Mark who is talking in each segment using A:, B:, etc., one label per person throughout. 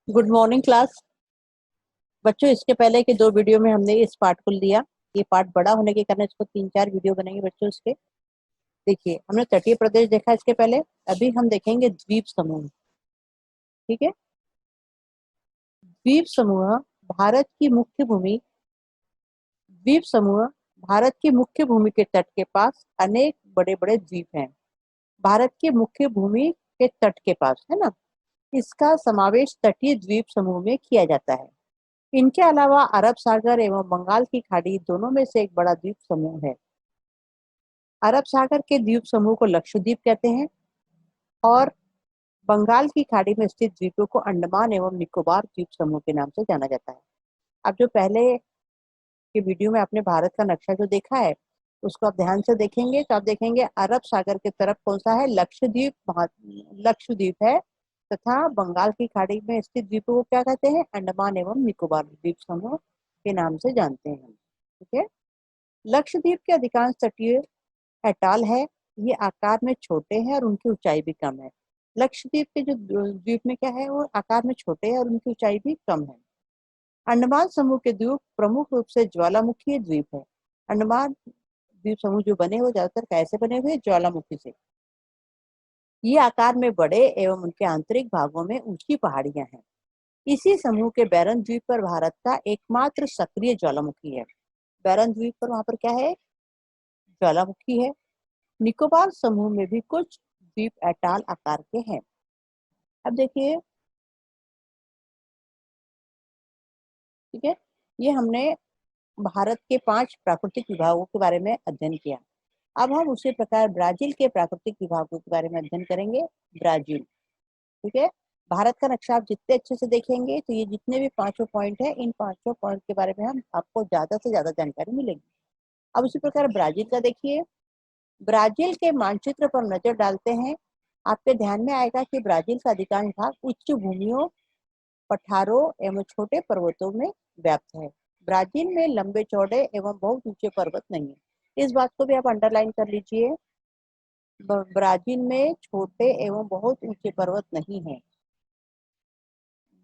A: Good morning class. बच्चों, इसके पहले के दो वीडियो में हमने इस पार्ट को लिया। ये पार्ट बड़ा होने के कारण इसको 3-4 वीडियो बनेंगे बच्चों इसके। देखिए, हमने तटीय प्रदेश देखा इसके पहले। अभी हम देखेंगे द्वीप समूह। ठीक है। द्वीप समूह भारत की मुख्य भूमि द्वीप समूह भारत की मुख्य भूमि के तट के पास अनेक बड़े बड़े द्वीप हैं। भारत की मुख्य भूमि के तट के पास है ना, इसका समावेश तटीय द्वीप समूह में किया जाता है। इनके अलावा अरब सागर एवं बंगाल की खाड़ी दोनों में से एक बड़ा द्वीप समूह है। अरब सागर के द्वीप समूह को लक्षद्वीप कहते हैं और बंगाल की खाड़ी में स्थित द्वीपों को अंडमान एवं निकोबार द्वीप समूह के नाम से जाना जाता है। अब जो पहले के वीडियो में आपने भारत का नक्शा जो देखा है, उसको आप ध्यान से देखेंगे तो आप देखेंगे अरब सागर की तरफ कौन सा है, लक्षद्वीप है, तथा बंगाल की खाड़ी में स्थित द्वीपों को क्या कहते हैं, अंडमान एवं निकोबार द्वीप समूह के नाम से जानते हैं। ठीक है। लक्षद्वीप के अधिकांश तटीय अटॉल है। ये आकार में छोटे हैं और उनकी ऊंचाई भी कम है। लक्षद्वीप के जो द्वीप में क्या है, वो आकार में छोटे हैं और उनकी ऊंचाई भी कम है। अंडमान समूह के द्वीप प्रमुख रूप से ज्वालामुखी द्वीप है। अंडमान द्वीप समूह जो बने हुए ज्यादातर कैसे बने हुए, ज्वालामुखी से। ये आकार में बड़े एवं उनके आंतरिक भागों में ऊंची पहाड़ियां हैं। इसी समूह के बैरन द्वीप पर भारत का एकमात्र सक्रिय ज्वालामुखी है। बैरन द्वीप पर वहां पर क्या है, ज्वालामुखी है। निकोबार समूह में भी कुछ द्वीप अटॉल आकार के हैं। अब देखिए, ठीक है, ये हमने भारत के 5 प्राकृतिक विभागों के बारे में अध्ययन किया। अब हम उसी प्रकार ब्राजील के प्राकृतिक विभागों के बारे में अध्ययन करेंगे। ब्राजील। ठीक है। भारत का नक्शा आप जितने अच्छे से देखेंगे तो ये जितने भी 5 पॉइंट है, इन 5 पॉइंट के बारे में हम आपको ज्यादा से ज्यादा जानकारी मिलेगी। अब उसी प्रकार ब्राजील का देखिए। ब्राजील के मानचित्र पर नजर डालते हैं, आपके ध्यान में आएगा कि ब्राजील का अधिकांश भाग उच्च भूमियों, पठारों एवं छोटे पर्वतों में व्याप्त है। ब्राजील में लंबे चौड़े एवं बहुत ऊंचे पर्वत नहीं है। इस बात को भी आप अंडरलाइन कर लीजिए। ब्राजील में छोटे एवं बहुत ऊंचे पर्वत नहीं है।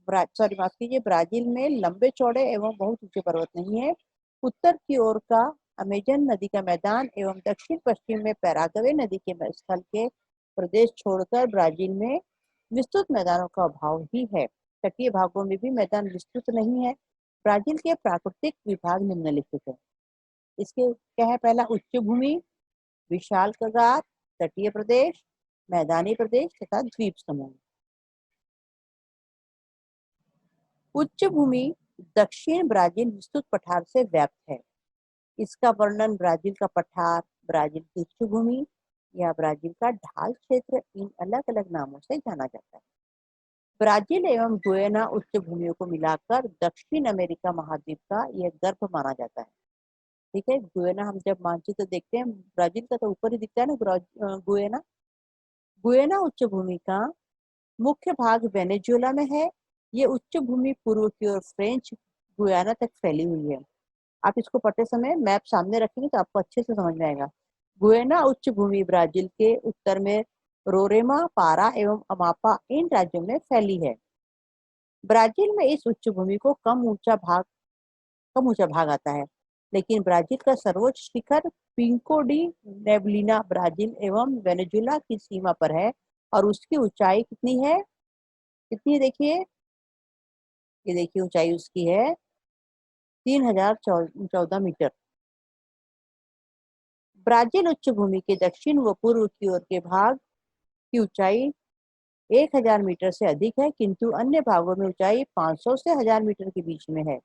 A: सॉरी, माफ कीजिए, ब्राजील में लंबे चौड़े एवं बहुत ऊंचे पर्वत नहीं है। उत्तर की ओर का अमेजन नदी का मैदान एवं दक्षिण पश्चिम में पैराग्वे नदी के स्थल के प्रदेश छोड़कर ब्राजील में विस्तृत मैदानों का अभाव ही है। तटीय भागों में भी मैदान विस्तृत नहीं है। ब्राजील के प्राकृतिक विभाग निम्नलिखित है। इसके क्या है, पहला उच्च भूमि, विशाल कगार, तटीय प्रदेश, मैदानी प्रदेश तथा द्वीप समूह। उच्च भूमि दक्षिण ब्राजील विस्तृत पठार से व्याप्त है। इसका वर्णन ब्राजील का पठार, ब्राजील की उच्च भूमि या ब्राजील का ढाल क्षेत्र, इन अलग अलग नामों से जाना जाता है। ब्राजील एवं गुयाना उच्च भूमियों को मिलाकर दक्षिण अमेरिका महाद्वीप का यह गर्भ माना जाता है। ठीक है। गुयाना हम जब मानचित्र देखते हैं, ब्राजील का तो ऊपर ही दिखता है ना गुयाना। गुयाना उच्च भूमि का मुख्य भाग वेनेजुएला में है। ये उच्च भूमि पूर्व की ओर फ्रेंच गुयाना तक फैली हुई है। आप इसको पढ़ते समय मैप सामने रखेंगे तो आपको अच्छे से समझ में आएगा। गुयाना उच्च भूमि ब्राजील के उत्तर में रोरेमा, पारा एवं अमापा इन राज्यों में फैली है। ब्राजील में इस उच्च भूमि को कम ऊंचा भाग आता है, लेकिन ब्राजील का सर्वोच्च शिखर पिंको डी नेबलिना ब्राजील एवं वेनेजुएला की सीमा पर है और उसकी ऊंचाई कितनी है, देखिए, ये देखिए ऊंचाई उसकी है 3014 मीटर। ब्राजील उच्च भूमि के दक्षिण व पूर्व की ओर के भाग की ऊंचाई 1000 मीटर से अधिक है, किंतु अन्य भागों में ऊंचाई 500 से 1000 मीटर के बीच में है।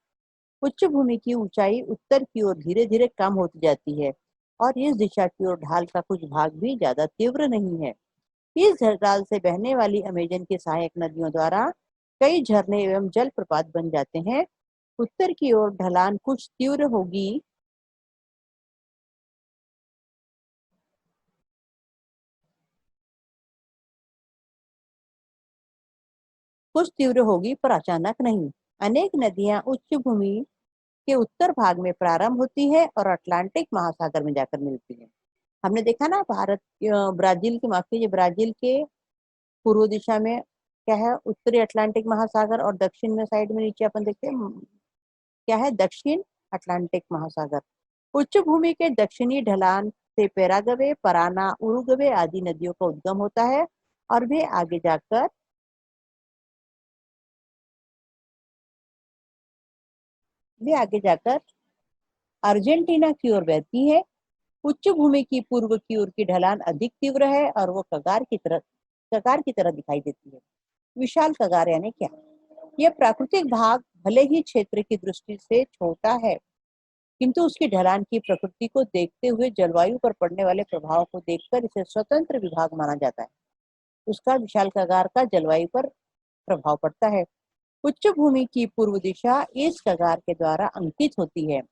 A: उच्च भूमि की ऊंचाई उत्तर की ओर धीरे धीरे कम होती जाती है और इस दिशा की ओर ढाल का कुछ भाग भी ज्यादा तीव्र नहीं है। इस ढाल से बहने वाली अमेजन की सहायक नदियों द्वारा कई झरने एवं जलप्रपात बन जाते हैं। उत्तर की ओर ढलान कुछ तीव्र होगी पर अचानक नहीं। अनेक नदियां उच्च भूमि के उत्तर भाग में प्रारंभ होती है और अटलांटिक महासागर में जाकर मिलती है। हमने देखा ना, ब्राजील की, माफ कीजिए, ब्राजील के पूर्व दिशा में क्या है, उत्तरी अटलांटिक महासागर, और दक्षिण में साइड में नीचे अपन देखते हैं क्या है, दक्षिण अटलांटिक महासागर। उच्च भूमि के दक्षिणी ढलान से पैराग्वे, पराना, उरुग्वे आदि नदियों का उद्गम होता है और वे आगे जाकर अर्जेंटीना की ओर बहती है। उच्च भूमि की पूर्व की ओर की ढलान अधिक तीव्र है और वो कगार की तरह दिखाई देती है। विशाल कगार यानी क्या? यह प्राकृतिक भाग भले ही क्षेत्र की दृष्टि से छोटा है, किंतु उसकी ढलान की प्रकृति को देखते हुए जलवायु पर पड़ने वाले प्रभाव को देखकर इसे स्वतंत्र विभाग माना जाता है। उसका विशाल कगार का जलवायु पर प्रभाव पड़ता है। उच्च भूमि की पूर्व दिशा इस कगार के द्वारा अंकित होती है।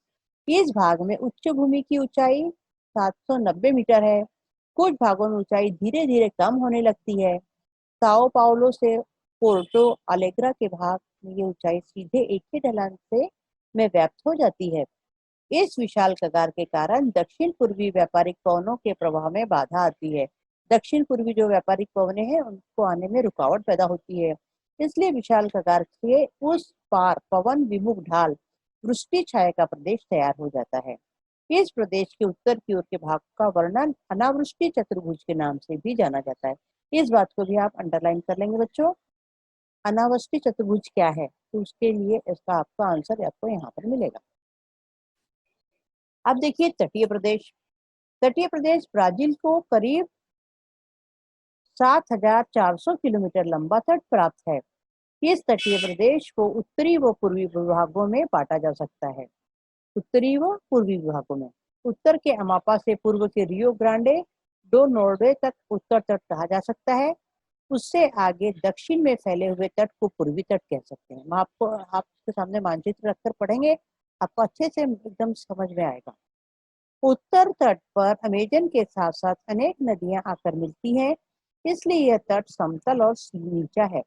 A: इस भाग में उच्च भूमि की ऊंचाई 790 मीटर है। कुछ भागों में ऊंचाई धीरे धीरे कम होने लगती है। साओ पाउलो से पोर्टो अलेग्रा के भाग में ये ऊंचाई सीधे एक ही ढलान से में व्याप्त हो जाती है। इस विशाल कगार के कारण दक्षिण पूर्वी व्यापारिक पवनों के प्रवाह में बाधा आती है। दक्षिण पूर्वी जो व्यापारिक पवने हैं उनको आने में रुकावट पैदा होती है। इसलिए विशाल कगार के उस पार पवन विमुख ढाल वृष्टि छाया का प्रदेश तैयार हो जाता है। इस प्रदेश के उत्तर की ओर के भाग का वर्णन अनावृष्टि चतुर्भुज के नाम से भी जाना जाता है। इस बात को भी आप अंडरलाइन कर लेंगे बच्चों। अनावृष्टि चतुर्भुज क्या है, तो उसके लिए इसका आपका आंसर आपको यहाँ पर मिलेगा। अब देखिए तटीय प्रदेश। तटीय प्रदेश ब्राजील को करीब 7,400 किलोमीटर लंबा तट प्राप्त है। इस तटीय प्रदेश को उत्तरी व पूर्वी विभागों में बांटा जा सकता है। उत्तरी व पूर्वी विभागों में उत्तर के अमापा से पूर्व के रियो ग्रांडे डो नॉर्वे तक उत्तर तट कहा जा सकता है। उससे आगे दक्षिण में फैले हुए तट को पूर्वी तट कह सकते हैं। मैं आपके सामने मानचित्र रखकर पढ़ेंगे, आपको अच्छे से एकदम समझ में आएगा। उत्तर तट पर अमेजन के साथ साथ अनेक नदियां आकर मिलती हैं, इसलिए यह तट समतल और नीचा है।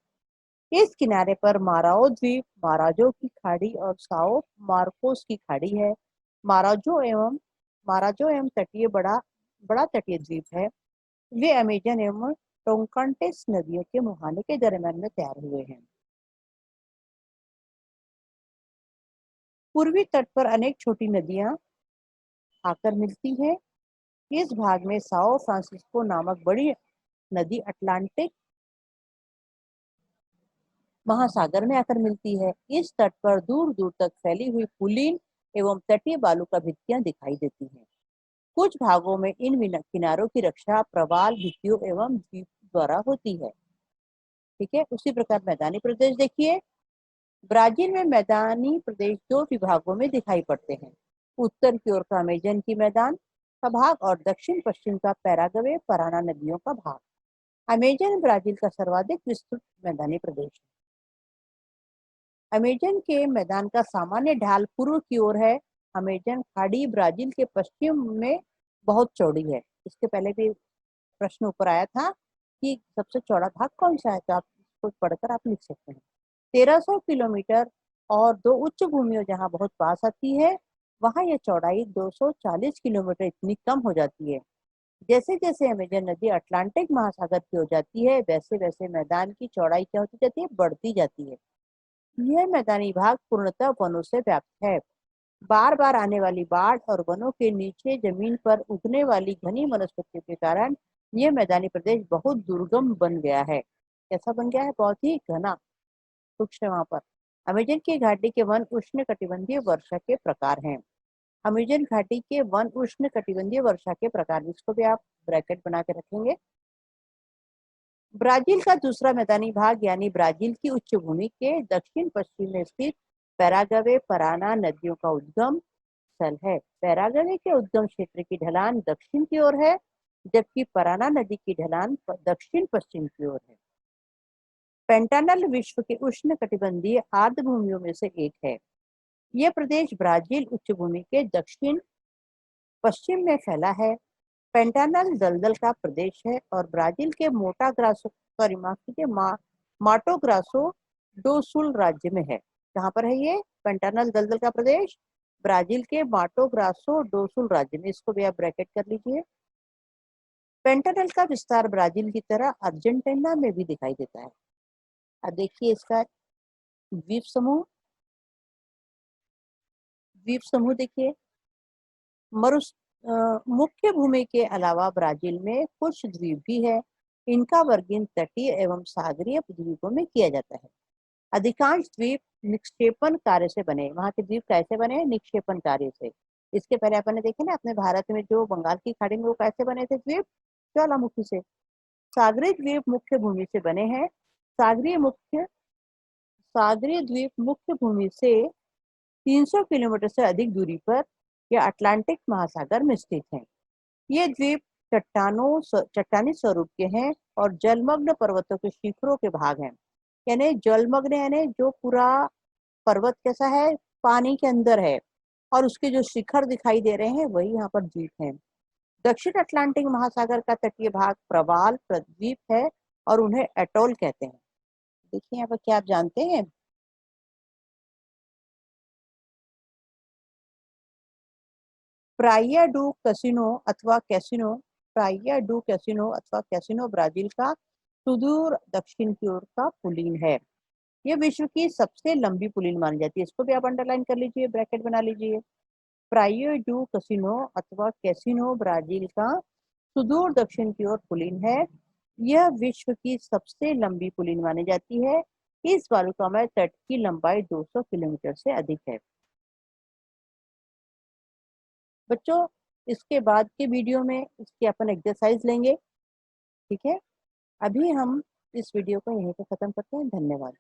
A: इस किनारे पर माराओ द्वीप, माराजो की खाड़ी और साओ मार्कोस की खाड़ी है। माराजो एवं तटीय बड़ा बड़ा तटीय द्वीप है। वे अमेजन एवं टोकान्टिस नदियों के मुहाने के दरमियान में तैयार हुए हैं। पूर्वी तट पर अनेक छोटी नदियां आकर मिलती हैं। इस भाग में साओ फ्रांसिस्को नामक बड़ी नदी अटलांटिक महासागर में आकर मिलती है। इस तट पर दूर दूर तक फैली हुई कुलीन एवं तटीय बालू का भित्तियां दिखाई देती हैं। कुछ भागों में इन किनारों की रक्षा प्रवाल भित्तियों एवं द्वीप द्वारा होती है। ठीक है, उसी प्रकार मैदानी प्रदेश देखिए। ब्राजील में मैदानी प्रदेश दो विभागों में दिखाई पड़ते हैं। उत्तर की ओर का अमेजन की मैदान का भाग और दक्षिण पश्चिम का पैराग्वे पराना नदियों का भाग। अमेजन ब्राजील का सर्वाधिक विस्तृत मैदानी प्रदेश है। अमेजन के मैदान का सामान्य ढाल पूर्व की ओर है। अमेजन खाड़ी ब्राजील के पश्चिम में बहुत चौड़ी है। इसके पहले भी प्रश्न ऊपर आया था कि सबसे चौड़ा भाग कौन सा है, तो आप इसको पढ़कर आप लिख सकते हैं। 1300 किलोमीटर और दो उच्च भूमियों जहाँ बहुत पास आती है, वहां यह चौड़ाई 240 किलोमीटर इतनी कम हो जाती है। जैसे जैसे अमेजन नदी अटलांटिक महासागर की हो जाती है, वैसे वैसे मैदान की चौड़ाई क्या होती जाती है, बढ़ती जाती है। यह मैदानी भाग पूर्णतः वनों से व्याप्त है। बार बार आने वाली बाढ़ और वनों के नीचे जमीन पर उगने वाली घनी वनस्पतियों के कारण यह मैदानी प्रदेश बहुत दुर्गम बन गया है। कैसा बन गया है? बहुत ही घना वृक्ष है वहां पर। अमेजन की घाटी के वन उष्ण कटिबंधीय वर्षा के प्रकार हैं। अमेजन घाटी के वन उष्ण कटिबंधीय वर्षा के प्रकार, जिसको भी आप ब्रैकेट बना के रखेंगे। ब्राजील का दूसरा मैदानी भाग यानी ब्राजील की उच्च भूमि के दक्षिण पश्चिम में स्थित पैराग्वे पराना नदियों का उद्गम स्थल है। पैराग्वे के उद्गम क्षेत्र की ढलान दक्षिण की ओर है, जबकि पराना नदी की ढलान दक्षिण पश्चिम की ओर है। पेंटानल विश्व के उष्ण कटिबंधीय आर्द्र भूमियों में से एक है। यह प्रदेश ब्राजील उच्च भूमि के दक्षिण पश्चिम में फैला है। पेंटानल दलदल का प्रदेश है और ब्राजील के मोटा ग्रासो माटो ग्रासो डो सुल राज्य में है। कहाँ पर है ये पेंटानल दलदल का प्रदेश? ब्राजील के माटो ग्रासो डो सुल राज्य में। इसको भी आप ब्रैकेट कर लीजिए। पेंटानल का विस्तार ब्राजील की तरह अर्जेंटीना में भी दिखाई देता है। अब देखिए इसका द्वीप समूह, देखिए मुख्य भूमि के अलावा ब्राजील में कुछ द्वीप भी है। इनका वर्गीकरण तटीय एवं सागरीय द्वीपों में किया जाता है। अधिकांश द्वीप निक्षेपण कार्य से बने। वहां के द्वीप कैसे बने? निक्षेपण कार्य से। इसके पहले अपन ने देखे ना अपने भारत में जो बंगाल की खाड़ी में वो कैसे बने थे द्वीप? ज्वालामुखी से। सागरीय द्वीप मुख्य भूमि से बने हैं। सागरीय द्वीप मुख्य भूमि से 300 किलोमीटर से अधिक दूरी पर या अटलांटिक महासागर में स्थित हैं। ये द्वीप चट्टानी स्वरूप के हैं और जलमग्न पर्वतों के शिखरों के भाग हैं। यानी जलमग्न यानी जो पूरा पर्वत कैसा है? पानी के अंदर है और उसके जो शिखर दिखाई दे रहे हैं वही यहाँ पर द्वीप हैं। दक्षिण अटलांटिक महासागर का तटीय भाग प्रवाल प्रद्वीप है और उन्हें एटोल कहते हैं। देखिए यहाँ पर क्या आप जानते हैं? प्राइया डू कैसिनो अथवा कैसिनो ब्राजील का सुदूर दक्षिण की ओर का पुलिन है। ये विश्व की सबसे लंबी पुलिन मानी जाती है। इसको भी आप अंडरलाइन कर लीजिए, ब्रैकेट बना लीजिए। प्राइयो डू कैसिनो अथवा कैसिनो ब्राजील का सुदूर दक्षिण की ओर पुलिन है। यह विश्व की सबसे लंबी पुलिन मानी जाती है। इस वालुकामय तट की लंबाई 200 किलोमीटर से अधिक है। बच्चों, इसके बाद के वीडियो में इसकी अपन एक्सरसाइज लेंगे। ठीक है, अभी हम इस वीडियो को यहीं पे खत्म करते हैं। धन्यवाद।